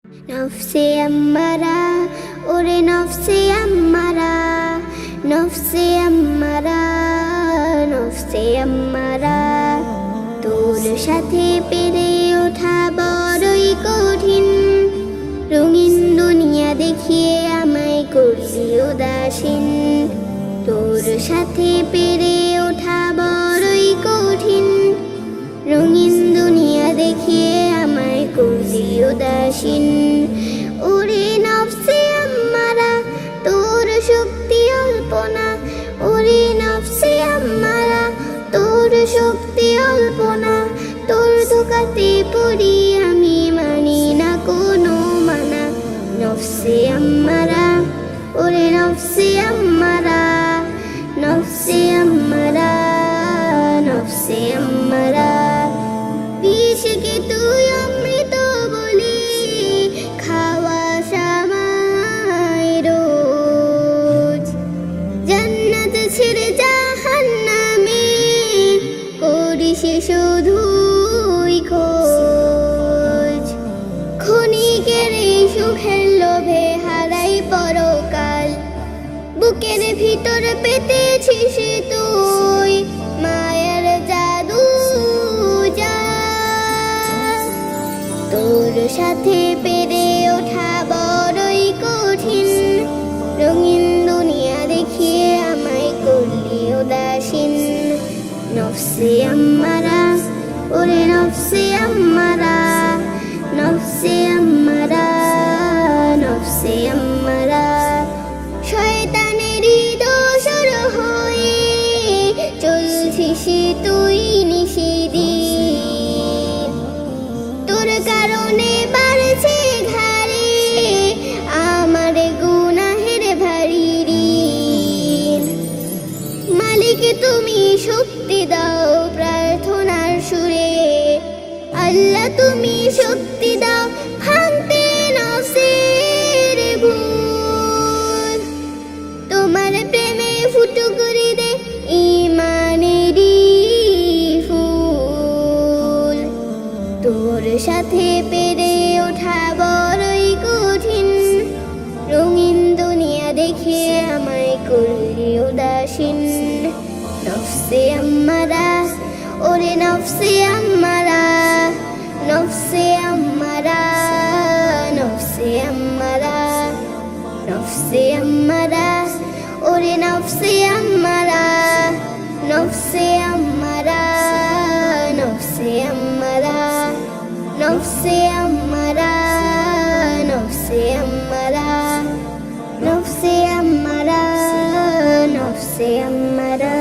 নফসে আম্মারা, ওরে নফসে আম্মারা, নফসে আম্মারা, নফসে আম্মারা। তোর সাথে পেরে ওঠা বড়ই কঠিন, রঙিন দুনিয়া দেখিয়ে আমায় করলি উদাসীন। তোর সাথে পেরে ওঠা বড়ই কঠিন, রঙিন দুনিয়া দেখিয়ে আমায় করলি উদাসীন। ওরে নফসে আম্মারা, তোর শক্তি অল্প না। ওরে নফসে আম্মারা, তোর শক্তি অল্প না। তোর ধোঁকাতে পড়ি আমি, মানি না কোনো মানা। নফসে আম্মারা, ওরে নফসে আম্মারা, নফসে আম্মারা, নফসে আম্মারা। বিষকে তুই অমৃত বলি খাওয়া সামাই রোজ, জান্নাত ছেড়ে জাহান্নামে করিস শুধুই খোঁজ। ক্ষণিকের এই সুখের লোভে হারাই পরকাল, বুকের ভিতর পেতেছিস তুই মায়ের জাদু জাল। তোর সাথে পেরে ওঠা বড়ই কঠিন, রঙিন দুনিয়া দেখিয়ে আমায় করলি উদাসীন। নফসে আম্মারা, ওরে নফসে আম্মারা, নফসে আম্মারা, নফসে আম্মারা। শয়তানেরই দোসর হয়ে চলছিস তুই নিশিদিন। তোর কারণে বাড়ছে ঘাড়ে আমার গুনাহের ভারী ঋণ। মালিক তুমি শক্তি দাও প্রার্থনার সুরে, আল্লাহ তুমি শক্তি দাও ভাঙতে নফসের ভুল। তোমার প্রেমে ফুটুক হৃদয়ে ঈমানেরই ফুল। তোর সাথে পেরে ওঠা বড়ই কঠিন, রঙিন দুনিয়া দেখে আমায় করলি উদাসীন। নফসে আম্মারা, ওরে নফসে আম্মারা, নফসে আম্মারা, নফসে আম্মারা, নফসে আম্মারা। ওরে নফসে আম্মারা, নফসে আম্মারা, নফসে আম্মারা, নফসে আম্মারা, নফসে আম্মারা, নফসে আম্মারা, নফসে আম্মারা।